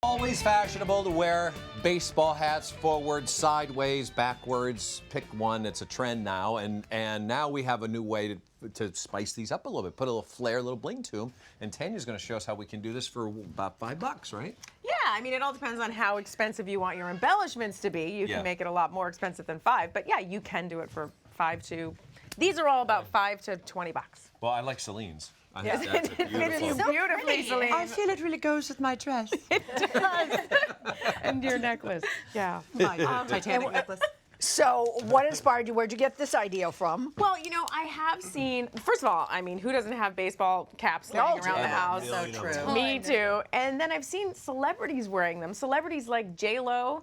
Always fashionable to wear baseball hats forward, sideways, backwards. Pick one. It's a trend now, and now we have a new way to spice these up a little bit, put a little flair, a little bling to them. And Tanya's going to show us how we can do this for about $5, right? Yeah, I mean, it all depends on how expensive you want your embellishments to be. You can make it a lot more expensive than $5, but yeah, you can do it for $5 to. These are all about $5 to $20. Well, I like Celine's. I Yeah. think that's a Fits beautiful. you beautifully, Celine. I feel it really goes with my dress. It does. And your necklace. Yeah. My Titanic necklace. So, what inspired you? Where'd you get this idea from? Well, you know, I have seen, first of all, I mean, who doesn't have baseball caps laying around the house? So true. Me too. And then I've seen celebrities wearing them. Celebrities like J-Lo,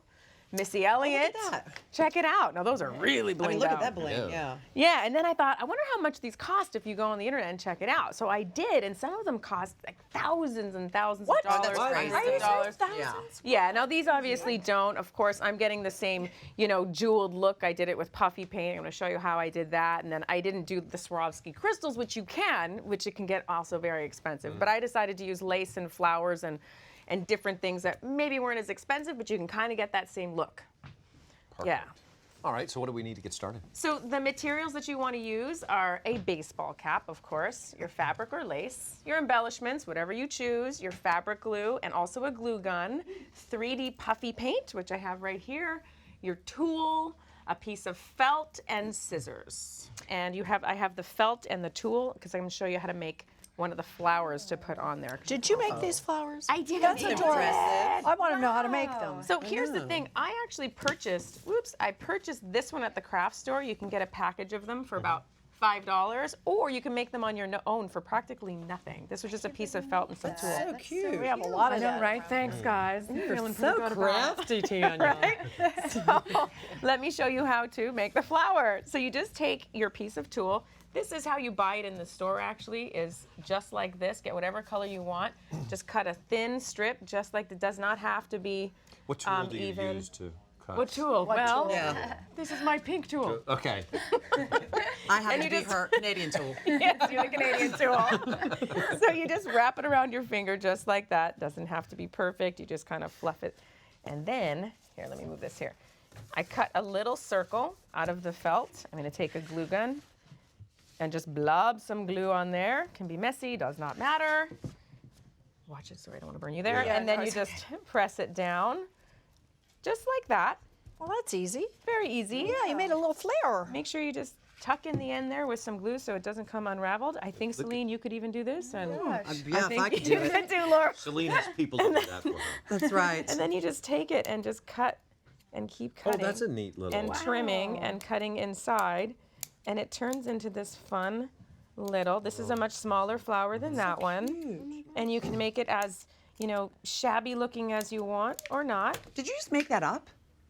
Missy Elliott. Look at that. Check it out. Now, those are really blinged I mean, look out. at that bling. Yeah. Yeah, and then I thought, I wonder how much these cost if you go on the internet and check it out. So I did, and some of them cost like thousands and thousands of dollars. that's crazy. Hundreds of dollars. Yeah. Yeah, now these obviously don't. Of course, I'm getting the same, you know, jeweled look. I did it with puffy paint. I'm going to show you how I did that. And then I didn't do the Swarovski crystals, which you can, which it can get also very expensive. But I decided to use lace and flowers and different things that maybe weren't as expensive, but you can kind of get that same look. Yeah. All right, so what do we need to get started? So the materials that you want to use are a baseball cap, of course, your fabric or lace, your embellishments, whatever you choose, your fabric glue, and also a glue gun, 3D puffy paint, which I have right here, your tool, a piece of felt, and scissors. And I have the felt and the tool because I'm going to show you how to make one of the flowers to put on there. Did you make these flowers? I did. That's I did. adorable. I want to know how to make them. So here's the thing. I actually purchased, I purchased this one at the craft store. You can get a package of them for about $5, or you can make them on your own for practically nothing. This was just a piece of felt and some tool. So cute. We have a lot of that. Right? Thanks, guys. You're so crafty, Tanya. Right? So let me show you how to make the flower. So you just take your piece of tulle. This is how you buy it in the store, actually, is just like this. Get whatever color you want. Just cut a thin strip, just like it does not have to be What tool do you even. use to cut? What tool? Well, tool? Yeah. this is my pink tool. Okay. I have And to you be just- her Canadian tool. Yes, you're the Canadian tool. So you just wrap it around your finger just like that. Doesn't have to be perfect. You just kind of fluff it. And then, here, let me move this here. I cut a little circle out of the felt. I'm going to take a glue gun and just blob some glue on there. Can be messy, does not matter. Watch it, sorry, I don't want to burn you there. Yeah, and then no, you it's just press it down, just like that. Well, that's easy. Very easy. Yeah, you made a little flare. Make sure you just tuck in the end there with some glue so it doesn't come unraveled. I think, Celine, you could even do this. And Yeah, I if think I could you do it. could do, Laura. Celine has people to do that for her. That's right. And then you just take it and just cut and keep cutting. Oh, that's a neat little. and trimming and cutting inside, and it turns into this fun little. This is a much smaller flower than that one, and you can make it as, you know, shabby looking as you want or not. Did you just make that up?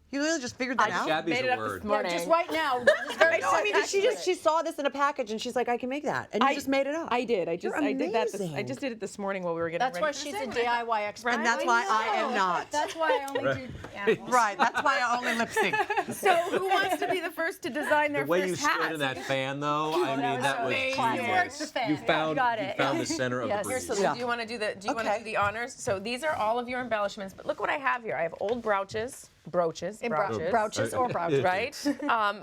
You literally just figured that out? Shabby's Made it a up word. this morning. Just right now. Just very No, I mean, she saw this in a package and she's like, I can make that. And you just made it up. I did. I did that. I amazing. just did it this morning while we were getting That's ready. why she's a DIY expert. And that's why I am not. That's why I only do animals. Right, that's why I only lip sync. So who wants to be the first to design their The way first you stood hat? in that fan, though, I mean, that was amazing. genius. Works the fan. You found Got it. the center of Yes. the Here, breeze. Celine, Yeah. do you want to do the Okay. honors? So these are all of your embellishments, but look what I have here. I have old brooches, brooches. Brooches or brooches. Right?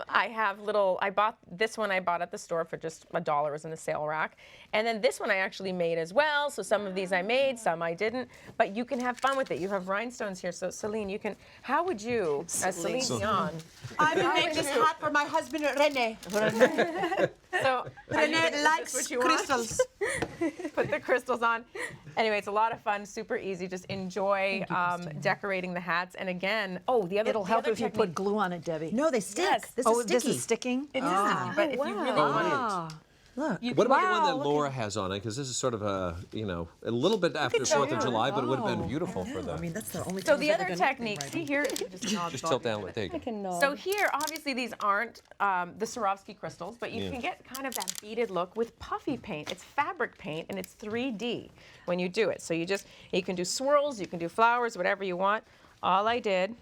I have little, I bought at the store for just $1. It was in the sale rack. And then this one I actually made as well. So some of these I made, some I didn't. But you can have fun with it. You have rhinestones here. So Celine, you can, how would you, as Celine Dion, I'm gonna make this hat for my husband, Rene. so Rene is this likes what you want? crystals. Put the crystals on. Anyway, it's a lot of fun, super easy. Just enjoy decorating the hats. And again, It'll help if you put glue on it, Debbie. No, they stick. Yes. This Oh, is sticky. this is sticking? It isn't, but if you really want it, Look. What about the one that Laura has on it? Because this is sort of a, you know, a little bit after 4th of July, but it would have been beautiful for I them. mean, that's the only So time the I've ever other done technique, anything see here, just Just tilt down with, there you go. So here, obviously these aren't the Swarovski crystals, but you can get kind of that beaded look with puffy paint. It's fabric paint and it's 3D when you do it. So you can do swirls, you can do flowers, whatever you want. All I did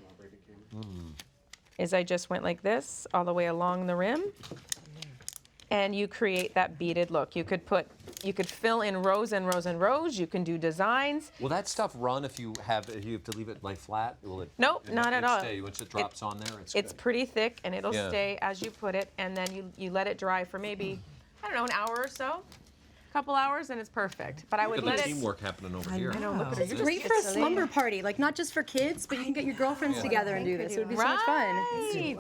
is I just went like this all the way along the rim. and you create that beaded look. You could fill in rows and rows and rows. You can do designs. Will that stuff run if you have to leave it like flat? Will it? Nope, not at all. Stay once it drops on there. It's good. pretty thick, and it'll Yeah. stay as you put it, and then you let it dry for maybe, I don't know, an hour or so. Couple hours and it's perfect. But I would Look let at the it. teamwork happening over here. I know, look at it. It's great for a slumber party, like not just for kids, but you can get your girlfriends together and do this. It would be so much fun. Right.